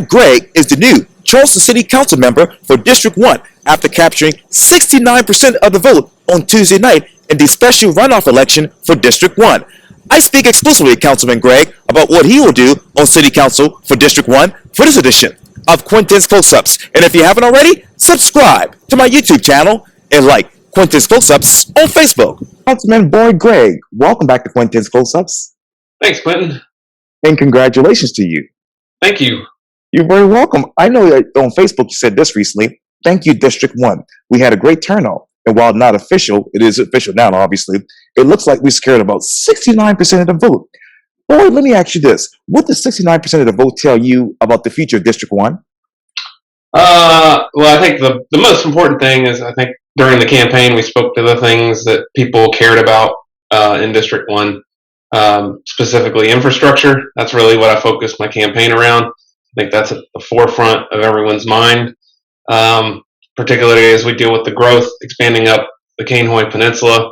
Gregg is the new Charleston City Council member for District 1 after capturing 69% of the vote on Tuesday night in the special runoff election for District 1. I speak exclusively to Councilman Gregg about what he will do on City Council for District 1 for this edition of Quintin's Close-Ups. And if you haven't already, subscribe to my YouTube channel and like Quintin's Close-Ups on Facebook. Councilman Gregg, welcome back to Quintin's Close-Ups. Thanks, Quintin. And congratulations to you. Thank you. You're very welcome. I know that on Facebook you said this recently. Thank you, District 1. We had a great turnout. And while not official, it is official now, obviously. It looks like we secured about 69% of the vote. Boy, let me ask you this. What does 69% of the vote tell you about the future of District 1? Well, I think the most important thing is I think during the campaign we spoke to the things that people cared about in District 1, specifically infrastructure. That's really what I focused my campaign around. I think that's at the forefront of everyone's mind, particularly as we deal with the growth, expanding up the Peninsula,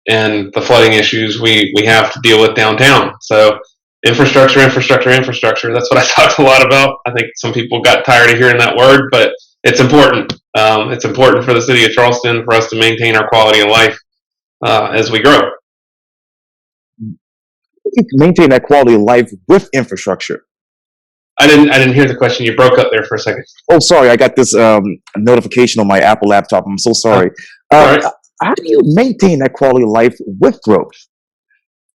and the flooding issues we have to deal with downtown. So infrastructure, that's what I talked a lot about. I think some people got tired of hearing that word, but it's important. It's important for the city of Charleston for us to maintain our quality of life as we grow. You can maintain that quality of life with infrastructure. I didn't hear the question. You broke up there for a second. Oh, sorry. I got this notification on my Apple laptop. I'm so sorry. Right. How do you maintain that quality of life with growth?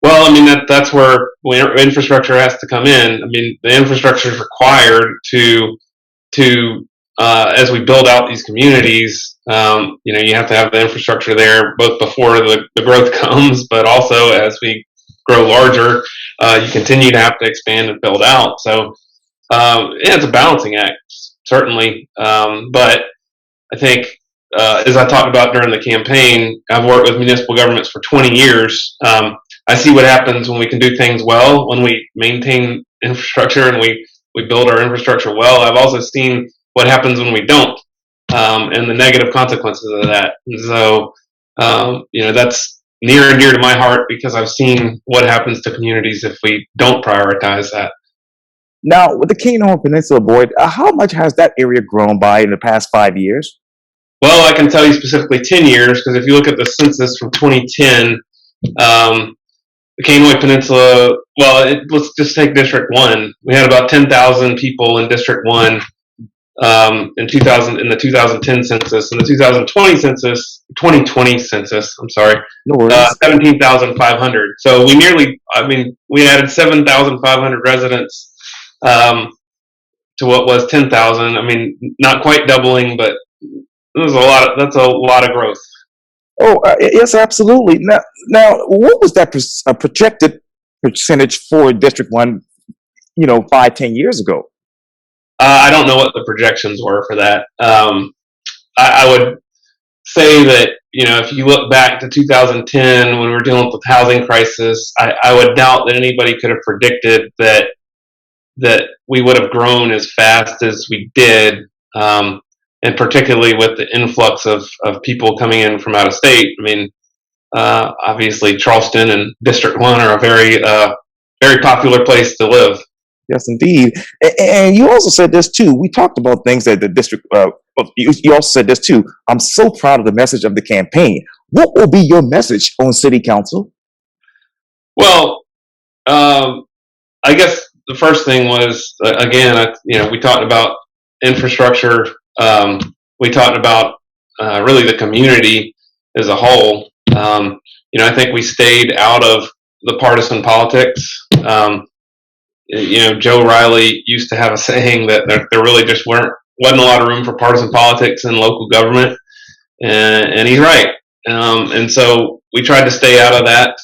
Well, I mean, that's where infrastructure has to come in. I mean, the infrastructure is required to as we build out these communities, you have to have the infrastructure there both before the growth comes, but also as we grow larger, you continue to have to expand and build out. So, yeah, it's a balancing act, certainly. But I think, as I talked about during the campaign, I've worked with municipal governments for 20 years. I see what happens when we can do things well, when we maintain infrastructure and we build our infrastructure well. I've also seen what happens when we don't, and the negative consequences of that. And so, that's near and dear to my heart because I've seen what happens to communities if we don't prioritize that. Now, with the Calhoun Peninsula, Boyd, how much has that area grown by in the past 5 years? Well, I can tell you specifically 10 years, because if you look at the census from 2010, the Calhoun Peninsula, let's just take District 1. We had about 10,000 people in District 1 in the 2010 census. In the 2020 census, I'm sorry, 17,500. So we added 7,500 residents to what was 10,000. I mean, not quite doubling, but that's a lot of growth. Oh, yes, absolutely. Now, what was that projected percentage for District 1, 5-10 years ago? I don't know what the projections were for that. I would say that, if you look back to 2010 when we were dealing with the housing crisis, I would doubt that anybody could have predicted that we would have grown as fast as we did, and particularly with the influx of people coming in from out of state. I mean, obviously Charleston and District 1 are a very, very popular place to live. Yes, indeed. And you also said this too. We talked about things that the district, you also said this too. I'm so proud of the message of the campaign. What will be your message on City Council? Well, I guess the first thing was, again, we talked about infrastructure. We talked about really the community as a whole. I think we stayed out of the partisan politics. Joe Riley used to have a saying that there really just wasn't a lot of room for partisan politics in local government, and he's right. And so we tried to stay out of that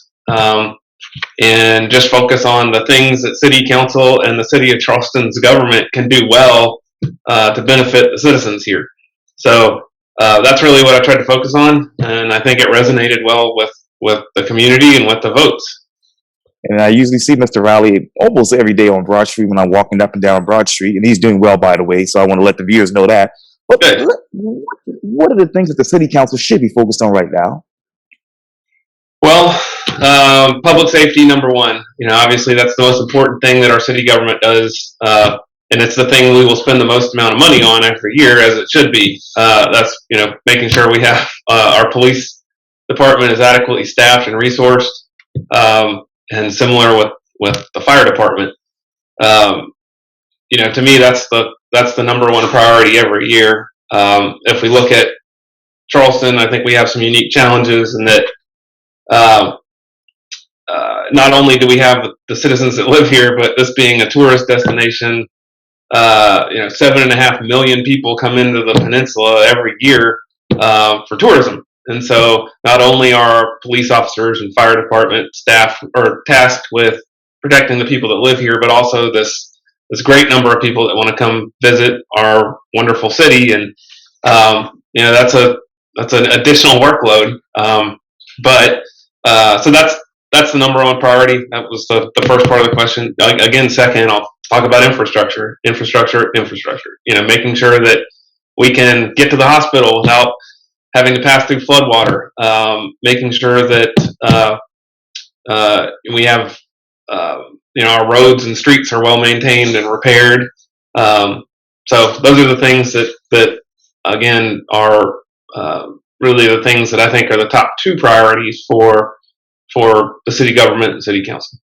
and just focus on the things that City Council and the City of Charleston's government can do well to benefit the citizens here. So that's really what I tried to focus on, and I think it resonated well with the community and with the votes. And I usually see Mr. Riley almost every day on Broad Street when I'm walking up and down Broad Street, and he's doing well, by the way, so I want to let the viewers know that. But what are the things that the City Council should be focused on right now? Well, public safety, number one. Obviously that's the most important thing that our city government does. and it's the thing we will spend the most amount of money on every year, as it should be. That's making sure we have our police department is adequately staffed and resourced, and similar with the fire department. To me, that's the number one priority every year. If we look at Charleston, I think we have some unique challenges in that not only do we have the citizens that live here, but this being a tourist destination, 7.5 million people come into the peninsula every year for tourism. And so not only are police officers and fire department staff are tasked with protecting the people that live here, but also this great number of people that want to come visit our wonderful city. And that's an additional workload. So that's the number one priority. That was the first part of the question. Again, second, I'll talk about infrastructure. Making sure that we can get to the hospital without having to pass through floodwater. Making sure that we have our roads and streets are well maintained and repaired. So those are the things that again are really the things that I think are the top two priorities for the city government and city council.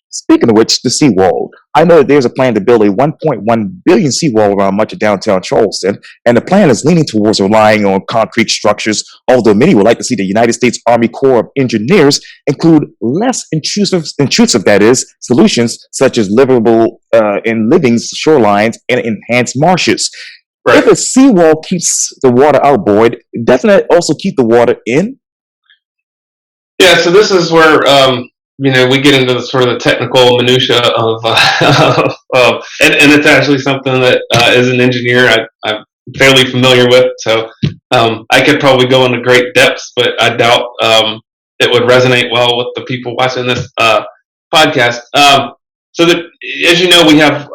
Speaking of which, the seawall. I know that there's a plan to build a 1.1 billion seawall around much of downtown Charleston, and the plan is leaning towards relying on concrete structures, although many would like to see the United States Army Corps of Engineers include less intrusive that is, solutions such as livable and living shorelines and enhanced marshes. Right. If a seawall keeps the water out, Boyd, doesn't it also keep the water in? Yeah, so this is where we get into the sort of the technical minutia of and it's actually something that as an engineer I'm fairly familiar with. So I could probably go into great depths, but I doubt it would resonate well with the people watching this podcast. So that, as you know, we have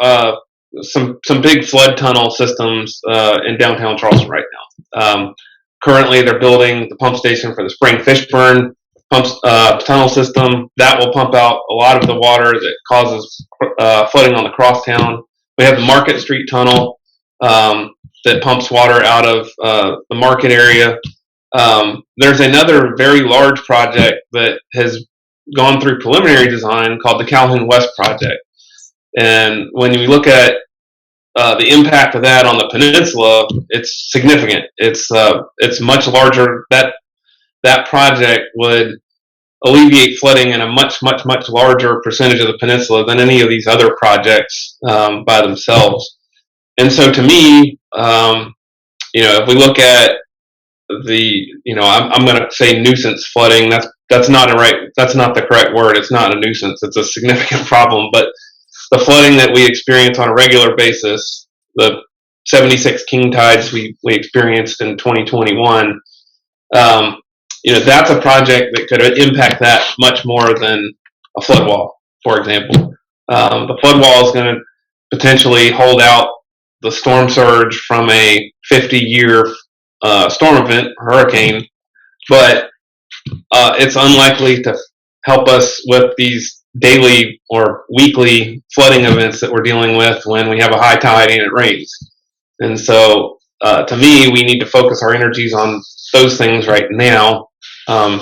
some big flood tunnel systems in downtown Charleston right now. Currently, they're building the pump station for the Spring Fishburne tunnel system that will pump out a lot of the water that causes flooding on the crosstown. We have the Market Street tunnel that pumps water out of the market area. There's another very large project that has gone through preliminary design called the Calhoun West project. And when you look at the impact of that on the peninsula, it's significant. It's much larger. That project would alleviate flooding in a much, much, much larger percentage of the peninsula than any of these other projects by themselves. And so to me, if we look at I'm going to say nuisance flooding, that's not the correct word. It's not a nuisance. It's a significant problem. But the flooding that we experience on a regular basis, the 76 king tides we experienced in 2021, that's a project that could impact that much more than a flood wall, for example. The flood wall is going to potentially hold out the storm surge from a 50-year storm event, hurricane, but it's unlikely to help us with these daily or weekly flooding events that we're dealing with when we have a high tide and it rains. And so, to me, we need to focus our energies on those things right now. And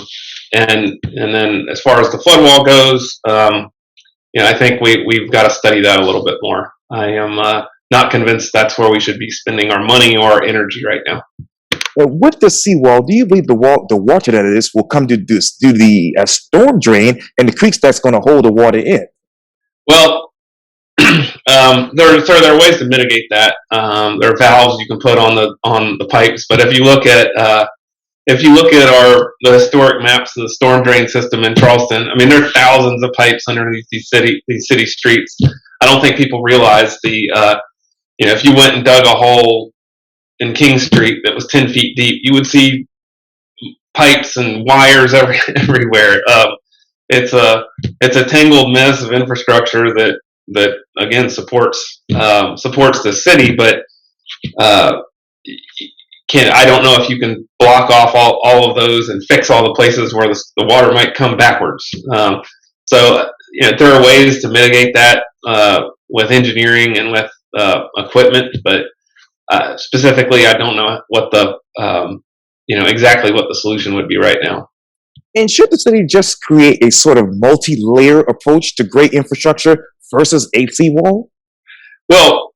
then as far as the flood wall goes, I think we've got to study that a little bit more. I am not convinced that's where we should be spending our money or our energy right now. With the seawall, do you believe the water that it is will come to the storm drain and the creeks that's going to hold the water in? Well, there are ways to mitigate that. There are valves you can put on the pipes, but if you look at the historic maps of the storm drain system in Charleston, I mean, there are thousands of pipes underneath these city streets. I don't think people realize if you went and dug a hole in King Street that was 10 feet deep, you would see pipes and wires everywhere. It's a tangled mess of infrastructure that again supports the city, but I don't know if you can block off all of those and fix all the places where the water might come backwards. So there are ways to mitigate that with engineering and with equipment, but specifically, I don't know what the exactly what the solution would be right now. And should the city just create a sort of multi-layer approach to great infrastructure versus a seawall? Well,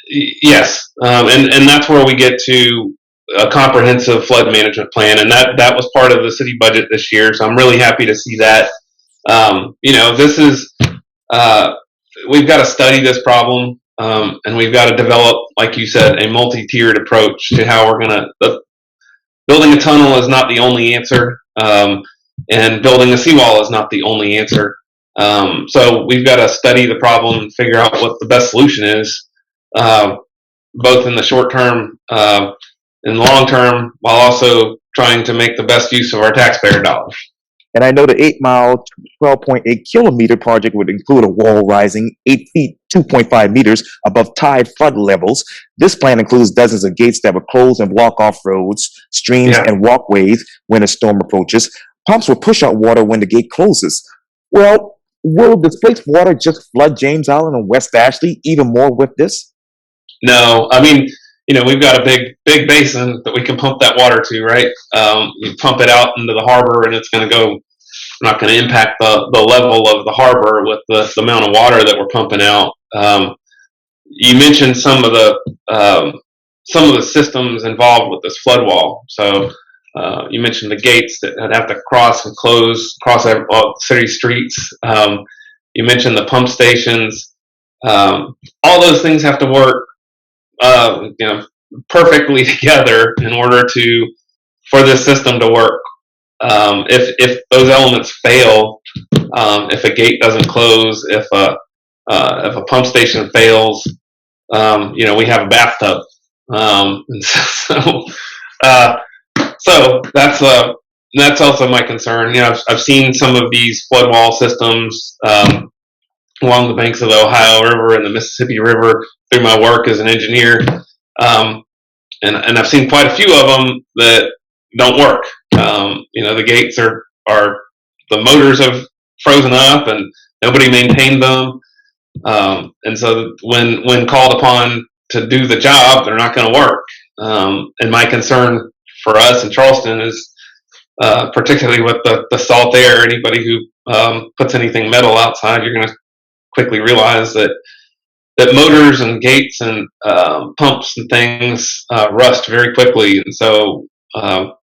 yes, and that's where we get to a comprehensive flood management plan, and that was part of the city budget this year. So I'm really happy to see that. This is we've got to study this problem, and we've got to develop, like you said, a multi-tiered approach to how we're going to. Building a tunnel is not the only answer, and building a seawall is not the only answer. So we've got to study the problem and figure out what the best solution is, both in the short term and the long term, while also trying to make the best use of our taxpayer dollars. And I know the 8-mile, 12.8-kilometer project would include a wall rising 8 feet, 2.5 meters above tide flood levels. This plan includes dozens of gates that would close and block off roads, streams, and walkways when a storm approaches. Pumps will push out water when the gate closes. Well, will displaced water just flood James Island and West Ashley even more with this? No, I mean, we've got a big basin that we can pump that water to, right? You pump it out into the harbor, and it's going to go. Not going to impact the level of the harbor with the amount of water that we're pumping out. You mentioned some of the systems involved with this flood wall. So you mentioned the gates that have to cross and close across city streets. You mentioned the pump stations. All those things have to work perfectly together in order for this system to work. If those elements fail, if a gate doesn't close, if a pump station fails, we have a bathtub. And so that's also my concern. I've seen some of these flood wall systems along the banks of the Ohio River and the Mississippi River through my work as an engineer, and I've seen quite a few of them that don't work. The gates are the motors have frozen up and nobody maintained them, and so when called upon to do the job, they're not going to work. And my concern for us in Charleston is particularly with the salt air. Anybody who puts anything metal outside, you're going to quickly realize that motors and gates and pumps and things rust very quickly, and so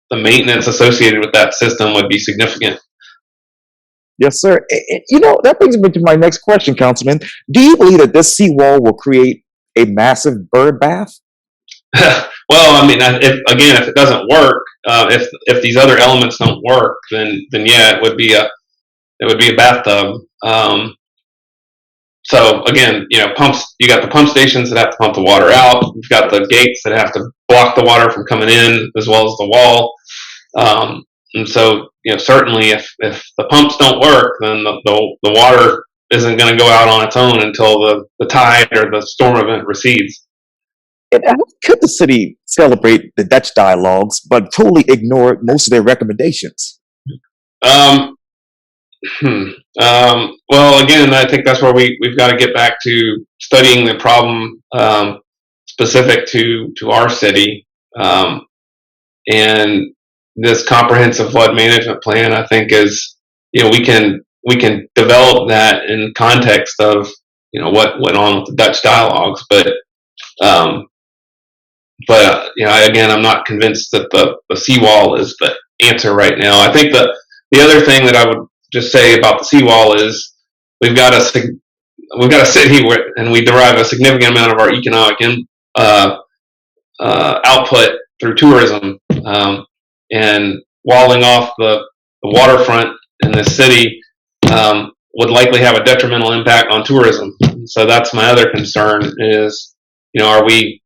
the maintenance associated with that system would be significant. Yes, sir. That brings me to my next question, Councilman. Do you believe that this seawall will create a massive bird bath? Well, I mean, if it doesn't work, if these other elements don't work, then yeah, it would be a bathtub. So again, pumps. You got the pump stations that have to pump the water out. You've got the gates that have to block the water from coming in, as well as the wall. And so, certainly, if the pumps don't work, then the water isn't going to go out on its own until the tide or the storm event recedes. And how could the city celebrate the Dutch dialogues but totally ignore most of their recommendations? Well, again, I think that's where we've got to get back to studying the problem specific to our city, and this comprehensive flood management plan. I think is we can develop that in context of what went on with the Dutch dialogues, but again, I'm not convinced that the seawall is the answer right now. I think the other thing that I would just say about the seawall is we've got a city and we derive a significant amount of our economic output through tourism, and walling off the waterfront in this city would likely have a detrimental impact on tourism. So that's my other concern is, are we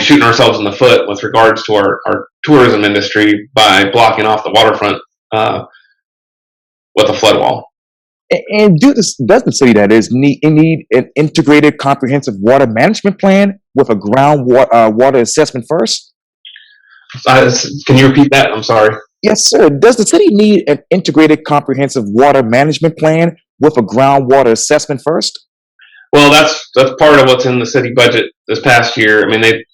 shooting ourselves in the foot with regards to our tourism industry by blocking off the waterfront with a flood wall? And does the city, that is, need an integrated, comprehensive water management plan with a groundwater assessment first? Can you repeat that? I'm sorry. Yes, sir. Does the city need an integrated, comprehensive water management plan with a groundwater assessment first? Well, that's part of what's in the city budget this past year. I mean, they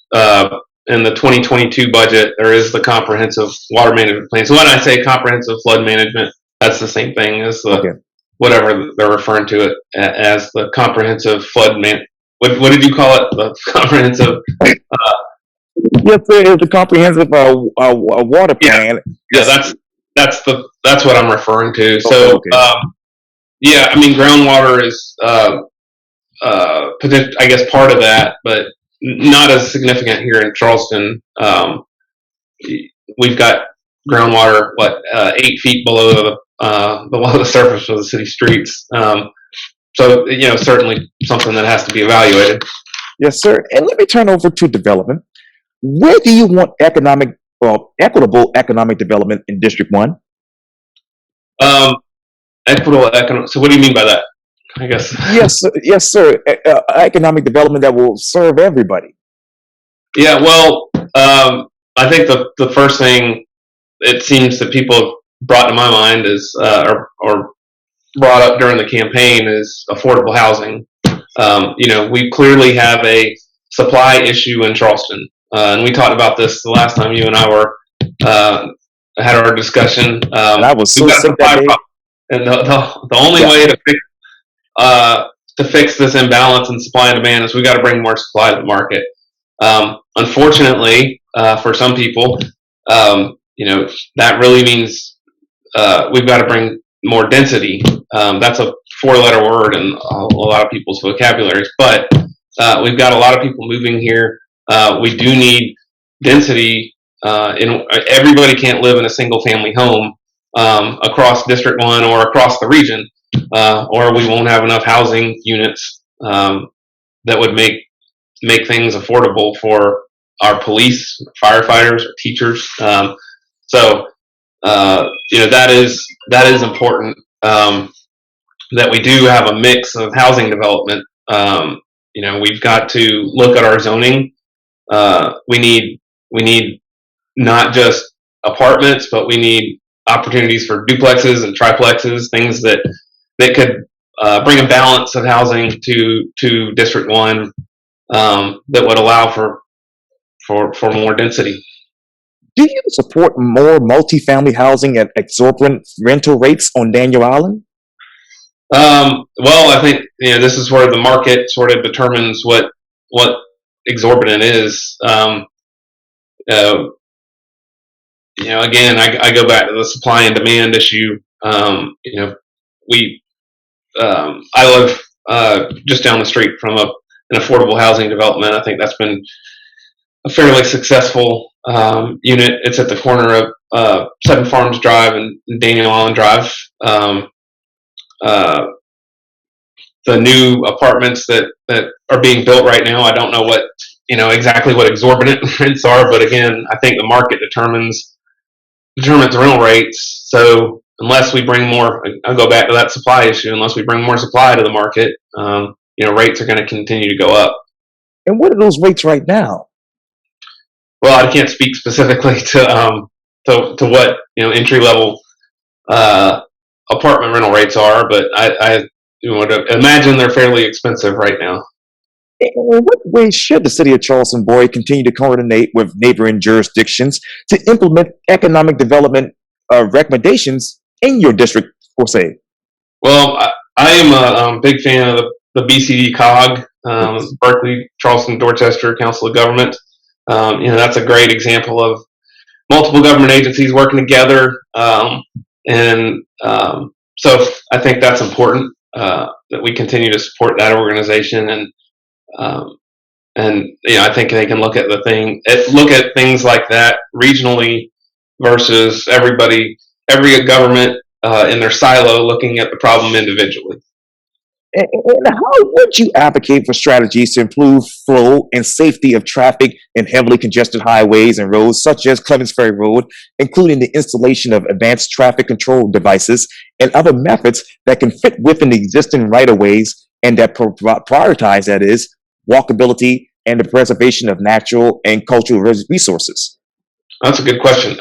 in the 2022 budget there is the comprehensive water management plan. So when I say comprehensive flood management, that's the same thing as the Okay. whatever they're referring to it as the comprehensive flood man. What did you call it? The comprehensive. Yes, sir. It's a comprehensive water Yeah, plan. yeah. Yes. That's what I'm referring to. Okay. So Okay. yeah, I mean, groundwater is I guess part of that, but not as significant here in Charleston. We've got groundwater 8 feet below the surface of the city streets. So certainly something that has to be evaluated. Yes, sir. And let me turn over to development. Where do you want equitable economic development in District 1? Equitable economic. So what do you mean by that? I guess. Yes, sir. Economic development that will serve everybody. Yeah. Well, I think the first thing it seems that people have brought to my mind is, or brought up during the campaign, is affordable housing. We clearly have a supply issue in Charleston, and we talked about this the last time you and I were had our discussion. And I was so sick that day. And the only way to fix this imbalance in supply and demand is we got to bring more supply to the market. Unfortunately, for some people, that really means we've got to bring more density. That's a 4-letter word in a lot of people's vocabularies, but we've got a lot of people moving here. We do need density. Everybody can't live in a single-family home across District 1 or across the region, or we won't have enough housing units that would make things affordable for our police, firefighters, or teachers. So that is important, that we do have a mix of housing development. We've got to look at our zoning. We need not just apartments, but we need opportunities for duplexes and triplexes, things that could bring a balance of housing to District 1 that would allow for more density. Do you support more multifamily housing at exorbitant rental rates on Daniel Island? Well, I think this is where the market sort of determines what exorbitant is. Again, I go back to the supply and demand issue. I live just down the street from an affordable housing development. I think that's been a fairly successful unit. It's at the corner of Seven Farms Drive and Daniel Island Drive. The new apartments that are being built right now, I don't know exactly what exorbitant rents are, but again, I think the market determines rental rates. So unless we bring more, I'll go back to that supply issue. Unless we bring more supply to the market, rates are going to continue to go up. And what are those rates right now? Well, I can't speak specifically to what entry level apartment rental rates are, but I would imagine they're fairly expensive right now. In what ways should the city of Charleston continue to coordinate with neighboring jurisdictions to implement economic development recommendations in your district, per se? Well, I am a big fan of the BCD COG, Berkeley, Charleston, Dorchester Council of Government. That's a great example of multiple government agencies working together, so I think that's important, that we continue to support that organization, and I think they can look at things like that regionally versus every government in their silo looking at the problem individually. And how would you advocate for strategies to improve flow and safety of traffic in heavily congested highways and roads, such as Clemens Ferry Road, including the installation of advanced traffic control devices and other methods that can fit within the existing right-of-ways and that prioritize, that is, walkability and the preservation of natural and cultural resources? That's a good question.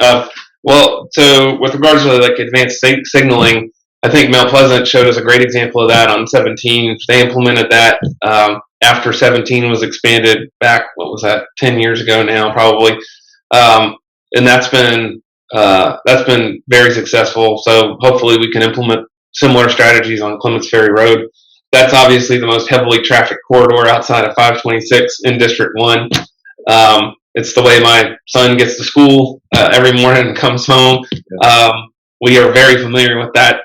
Well, so with regards to advanced signaling, I think Mount Pleasant showed us a great example of that on 17. They implemented that after 17 was expanded back. What was that? 10 years ago now, probably. And that's been very successful. So hopefully we can implement similar strategies on Clements Ferry Road. That's obviously the most heavily trafficked corridor outside of 526 in District 1. It's the way my son gets to school every morning and comes home. We are very familiar with that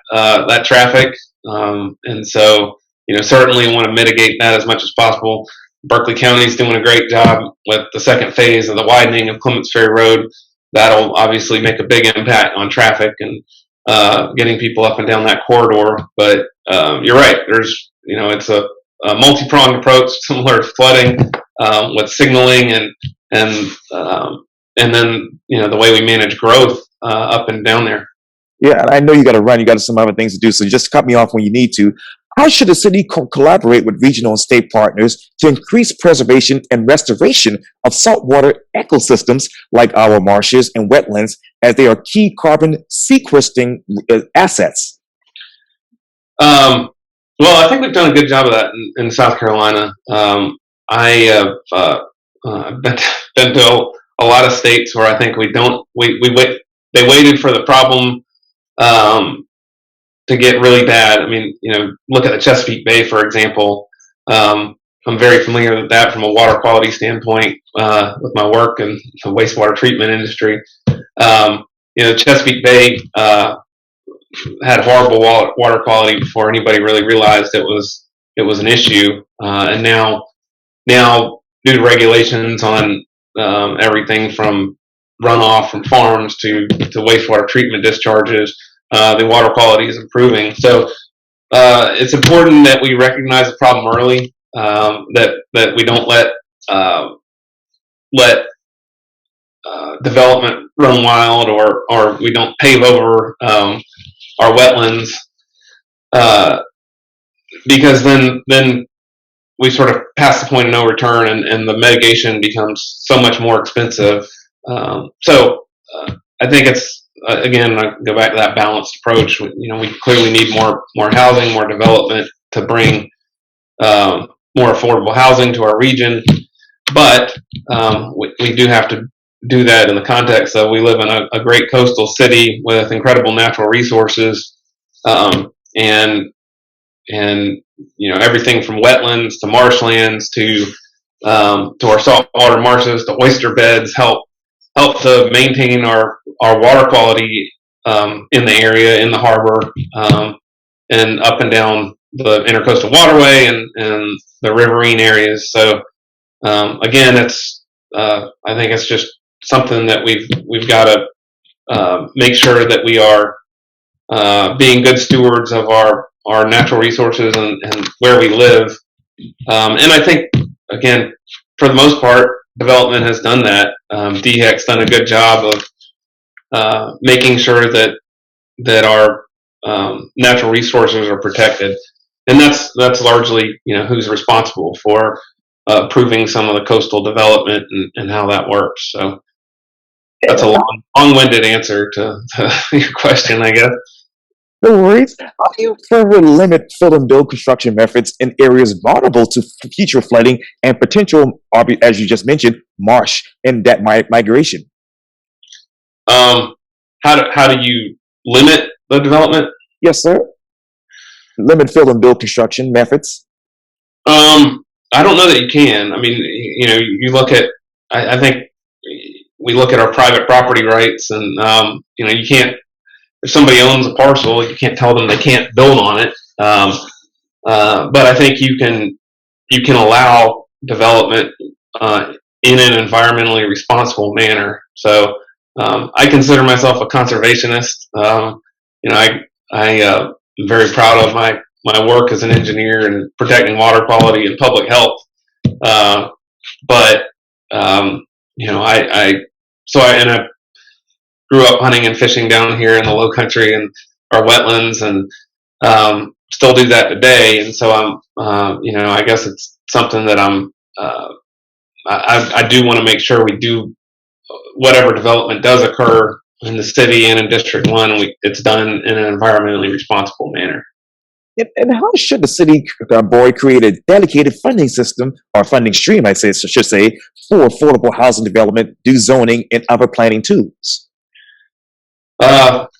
traffic, and so certainly want to mitigate that as much as possible. Berkeley County is doing a great job with the second phase of the widening of Clements Ferry Road. That'll obviously make a big impact on traffic and getting people up and down that corridor. But you're right. There's it's a multi-pronged approach, similar to flooding, with signaling and then the way we manage growth up and down there. Yeah, and I know you got to run. You got some other things to do, so just cut me off when you need to. How should the city collaborate with regional and state partners to increase preservation and restoration of saltwater ecosystems like our marshes and wetlands, as they are key carbon sequesting assets? Well, I think we've done a good job of that in South Carolina. I have been to a lot of states where I think they waited for the problem to get really bad. I mean, look at the Chesapeake Bay, for example. I'm very familiar with that from a water quality standpoint with my work in the wastewater treatment industry. Chesapeake Bay had horrible water quality before anybody really realized it was an issue, and now due to regulations on everything from runoff from farms to wastewater treatment discharges, the water quality is improving. So it's important that we recognize the problem early, that we don't let development run wild, or we don't pave over our wetlands, because then we sort of pass the point of no return, and the mitigation becomes so much more expensive. So I think it's again, I go back to that balanced approach. We clearly need more housing, more development to bring more affordable housing to our region, but we do have to do that in the context of we live in a great coastal city with incredible natural resources, and everything from wetlands to marshlands to our saltwater marshes to oyster beds help to maintain our water quality in the area, in the harbor, and up and down the intercoastal waterway and the riverine areas. So again, I think it's just something that we've got to make sure that we are being good stewards of our natural resources and where we live. And I think, again, for the most part, development has done that. DHEC's done a good job of making sure that our natural resources are protected, and that's largely who's responsible for approving some of the coastal development and how that works. So that's a long-winded answer to your question, I guess. No worries. How do you further limit fill and build construction methods in areas vulnerable to future flooding and potential, as you just mentioned, marsh and that migration? How do you limit the development? Yes, sir. Limit fill and build construction methods. I don't know that you can. I mean, you look at. I think we look at our private property rights, and you can't. If somebody owns a parcel, you can't tell them they can't build on it. But I think you can allow development in an environmentally responsible manner. So I consider myself a conservationist. I am very proud of my work as an engineer in protecting water quality and public health. But I grew up hunting and fishing down here in the Low Country and our wetlands, and still do that today. And so I guess it's something that I do want to make sure we do whatever development does occur in the city and in District 1, it's done in an environmentally responsible manner. And how should the city board create a dedicated funding system or funding stream, should say, for affordable housing development, do zoning, and other planning tools? I'll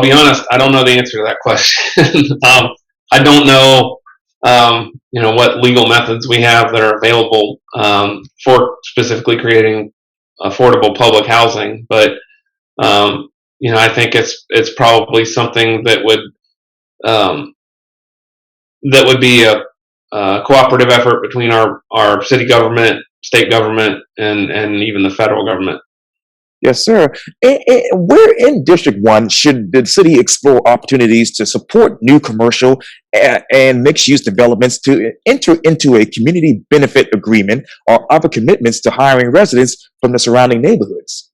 be honest, I don't know the answer to that question. I don't know, what legal methods we have that are available for specifically creating affordable public housing, but I think it's probably something that would be a cooperative effort between our city government, state government, and even the federal government. Yes, sir. And where in District 1 should the city explore opportunities to support new commercial and mixed-use developments to enter into a community benefit agreement or other commitments to hiring residents from the surrounding neighborhoods?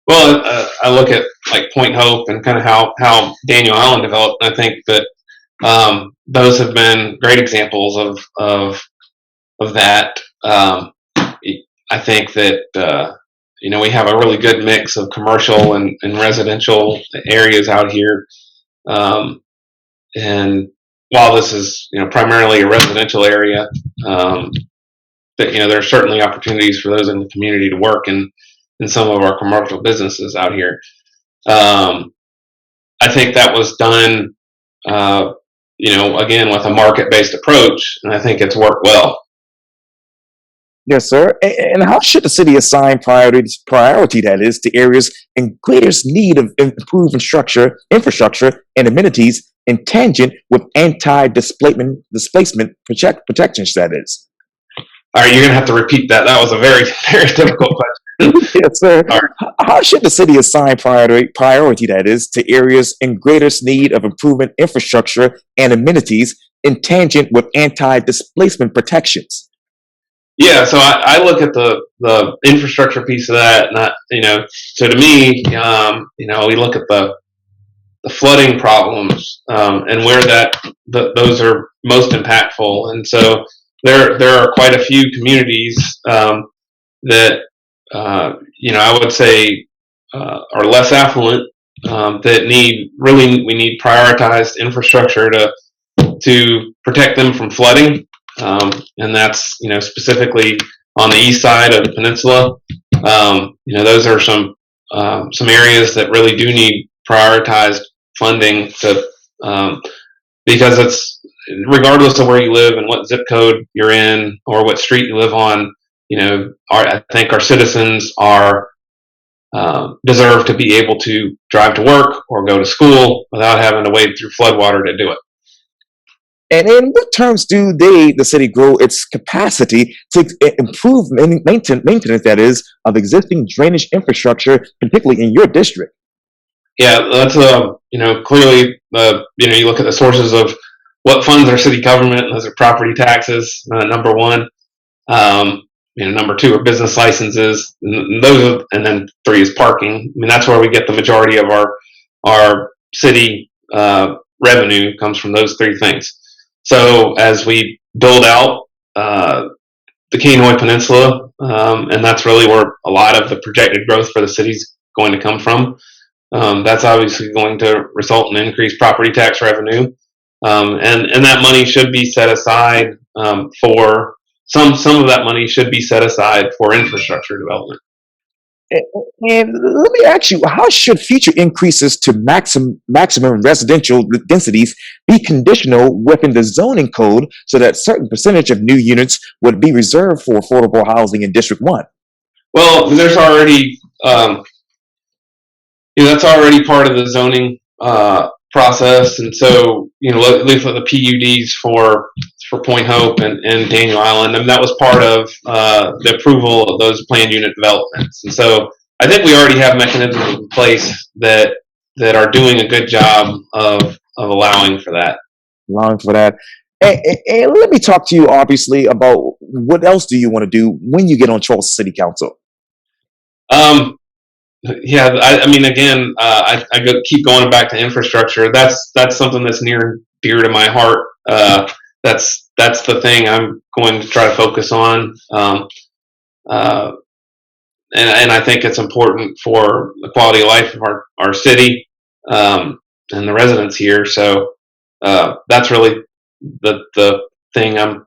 Well, I look at like Point Hope and kind of how Daniel Island developed. And I think that those have been great examples of that. I think that we have a really good mix of commercial and residential areas out here. And while this is primarily a residential area, there are certainly opportunities for those in the community to work in some of our commercial businesses out here. I think that was done, again, with a market-based approach, and I think it's worked well. Yes, sir. And how should the city assign priority that is to areas in greatest need of improved infrastructure, and amenities in tangent with anti-displacement protections, that is? All right, you're going to have to repeat that. That was a very, very difficult question. Yes, sir. All right. How should the city assign priority that is to areas in greatest need of improvement infrastructure and amenities in tangent with anti-displacement protections? Yeah, so I look at the infrastructure piece of that, and so to me, we look at the flooding problems and where those are most impactful, and so there are quite a few communities that I would say are less affluent that we need prioritized infrastructure to protect them from flooding. And that's specifically on the east side of the peninsula. Those are some areas that really do need prioritized funding because it's regardless of where you live and what zip code you're in or what street you live on. I think our citizens deserve to be able to drive to work or go to school without having to wade through floodwater to do it. And in what terms do the city, grow its capacity to improve maintenance, that is, of existing drainage infrastructure, particularly in your district? Yeah, that's clearly you look at the sources of what funds our city government, and those are property taxes, number one. Number two are business licenses, and then three is parking. I mean, that's where we get the majority of our city revenue comes from those three things. So as we build out the Kenai Peninsula, and that's really where a lot of the projected growth for the city is going to come from. That's obviously going to result in increased property tax revenue, and that money should be set aside for some of that money should be set aside for infrastructure development. And let me ask you, how should future increases to maximum residential densities be conditional within the zoning code so that certain percentage of new units would be reserved for affordable housing in District 1? Well, there's already that's already part of the zoning process, and so at least with the PUDs for Point Hope and Daniel Island, and that was part of the approval of those planned unit developments. And so I think we already have mechanisms in place that are doing a good job of allowing for that. And let me talk to you, obviously, about what else do you want to do when you get on Charleston City Council? Yeah, I mean, again, I keep going back to infrastructure. That's something that's near and dear to my heart. That's the thing I'm going to try to focus on. and I think it's important for the quality of life of our city, and the residents here. So that's really the thing I'm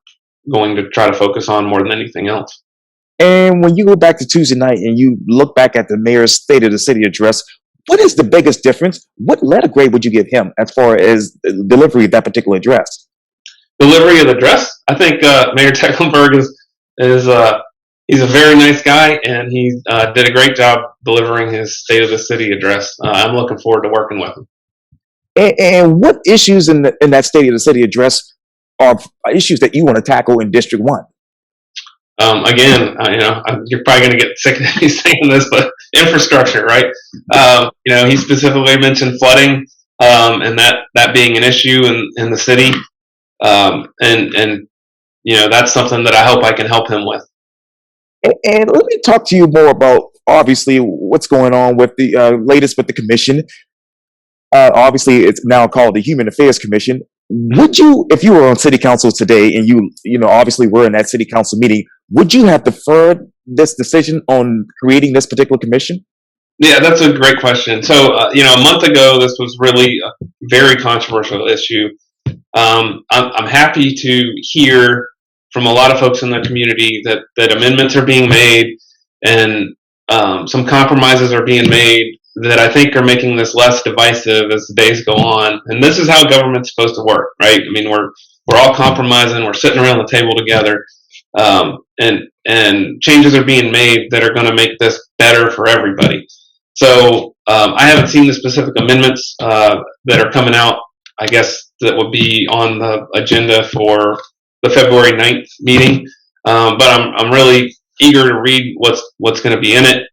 going to try to focus on more than anything else. And when you go back to Tuesday night and you look back at the mayor's State of the City address, what is the biggest difference? What letter grade would you give him as far as the delivery of that particular address? Delivery of the dress, I think Mayor Tecklenburg is he's a very nice guy, and he did a great job delivering his State of the City address. I'm looking forward to working with him. And what issues in that State of the City address are issues that you want to tackle in District 1? Again, you're probably going to get sick of me saying this, but infrastructure, right? He specifically mentioned flooding, and that being an issue in the city, and that's something that I hope I can help him with. And let me talk to you more about obviously what's going on with the latest with the commission. Obviously, it's now called the Human Affairs Commission. Would you, if you were on City Council today and obviously were in that City Council meeting, would you have deferred this decision on creating this particular commission? Yeah, that's a great question. So, a month ago, this was really a very controversial issue. I'm happy to hear from a lot of folks in the community that amendments are being made, and some compromises are being made that I think are making this less divisive as the days go on. And this is how government's supposed to work, right? I mean, we're all compromising, we're sitting around the table together, and changes are being made that are going to make this better for everybody. So I haven't seen the specific amendments that are coming out. I guess that would be on the agenda for the February 9th meeting. But I'm really eager to read what's going to be in it.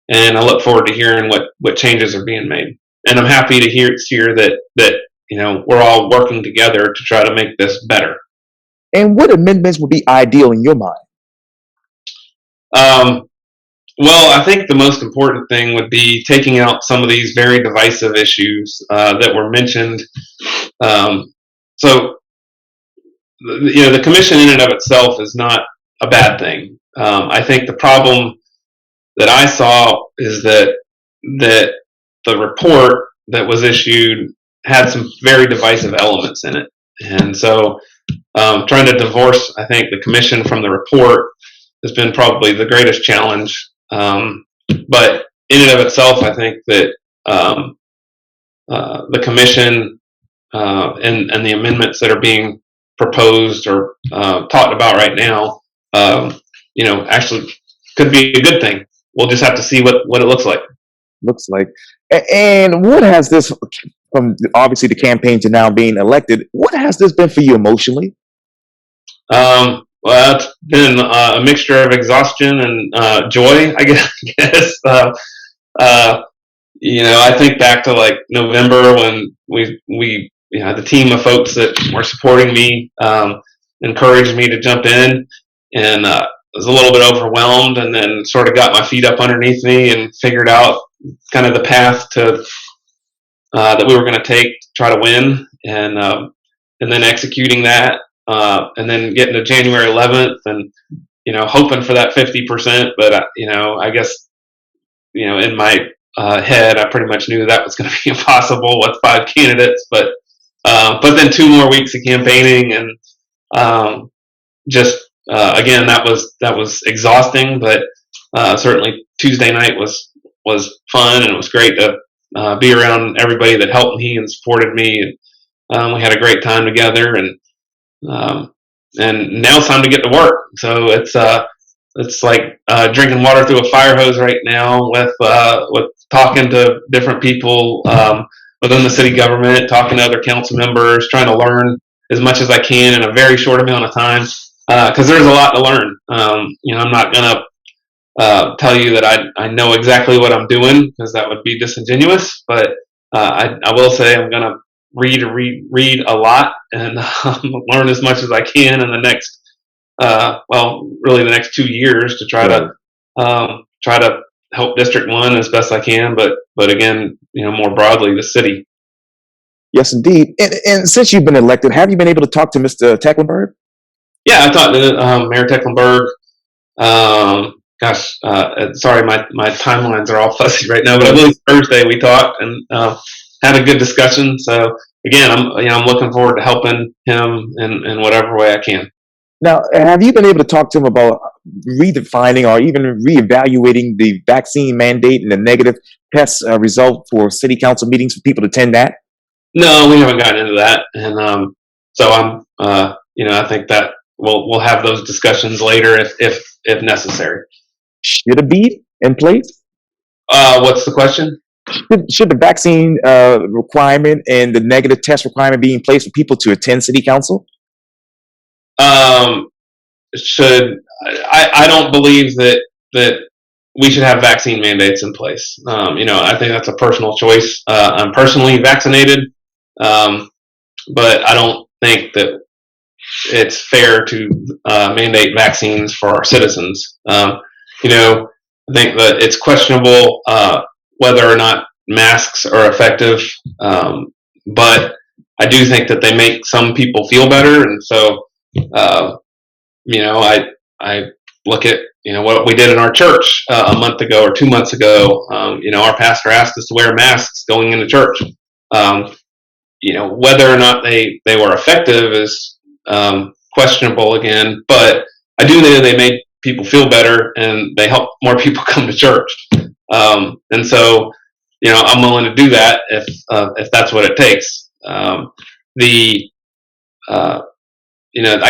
And I look forward to hearing what changes are being made. And I'm happy to hear that we're all working together to try to make this better. And what amendments would be ideal in your mind? Well, I think the most important thing would be taking out some of these very divisive issues that were mentioned. So, the commission in and of itself is not a bad thing. I think the problem that I saw is that the report that was issued had some very divisive elements in it, and so trying to divorce, I think, the commission from the report has been probably the greatest challenge. But in and of itself, I think that the commission and the amendments that are being proposed or talked about right now, actually could be a good thing. We'll just have to see what it looks like. And what has this, from obviously the campaign to now being elected, what has this been for you emotionally? Well, it's been a mixture of exhaustion and joy, I guess. I think back to like November when we the team of folks that were supporting me encouraged me to jump in, and was a little bit overwhelmed, and then sort of got my feet up underneath me and figured out kind of the path to that we were going to take to try to win, and then executing that, and then getting to January 11th, and hoping for that 50%. But I guess in my head, I pretty much knew that was going to be impossible with 5 candidates. But then 2 more weeks of campaigning, and again, that was exhausting. But certainly Tuesday night was fun, and it was great to be around everybody that helped me and supported me, and we had a great time together. And now it's time to get to work. So it's like drinking water through a fire hose right now with talking to different people within the city government, talking to other council members, trying to learn as much as I can in a very short amount of time, because there's a lot to learn. I'm not gonna tell you that I know exactly what I'm doing, because that would be disingenuous, but I will say I'm gonna read a lot, and learn as much as I can in the next really the next 2 years to try to help District 1 as best I can, but again, more broadly, the city. Yes, indeed. And since you've been elected, have you been able to talk to Mr. Tecklenburg? Yeah, I talked to Mayor Tecklenburg sorry, my timelines are all fuzzy right now, but I believe Thursday we talked and had a good discussion. So again, I'm looking forward to helping him in whatever way I can. Now, have you been able to talk to him about redefining or even reevaluating the vaccine mandate and the negative test result for city council meetings for people to attend that? No, we haven't gotten into that, and so I think that we'll have those discussions later if necessary. Should it be in place? What's the question? Should the vaccine requirement and the negative test requirement be in place for people to attend city council? I don't believe that we should have vaccine mandates in place. I think that's a personal choice. I'm personally vaccinated, but I don't think that it's fair to mandate vaccines for our citizens. I think that it's questionable whether or not masks are effective, but I do think that they make some people feel better, and so I look at what we did in our church a month ago or 2 months ago. Our pastor asked us to wear masks going into church. Whether or not they were effective is questionable again, but I do know they made people feel better and they help more people come to church. And so, I'm willing to do that if that's what it takes. I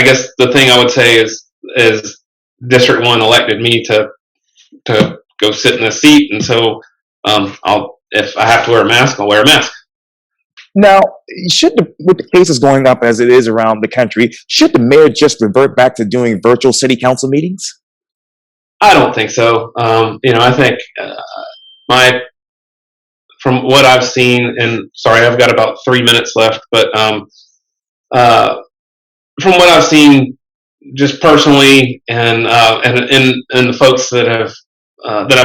guess the thing I would say is District 1 elected me to go sit in a seat, and so if I have to wear a mask, I'll wear a mask. Now, with the cases going up as it is around the country, should the mayor just revert back to doing virtual city council meetings? I don't think so. I think from what I've seen, and sorry, I've got about 3 minutes left, but from what I've seen, just personally, and the folks that I've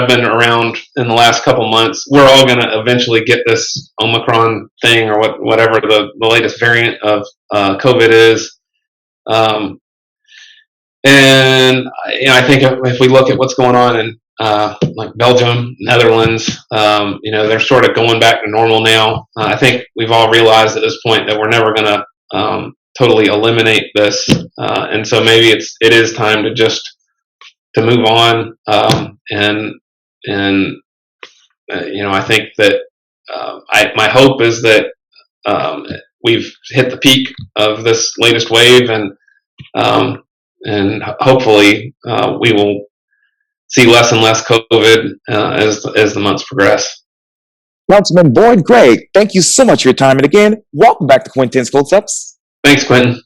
been around in the last couple months, we're all going to eventually get this Omicron thing or whatever the latest variant of COVID is. And I think if we look at what's going on in like Belgium, Netherlands, they're sort of going back to normal now. I think we've all realized at this point that we're never going to totally eliminate this, and so maybe it is time to move on. I think that my hope is that we've hit the peak of this latest wave, and hopefully we will see less and less COVID as the months progress. Councilman Gregg, thank you so much for your time, and again, welcome back to Quintin's Close-Ups. Thanks, Quintin.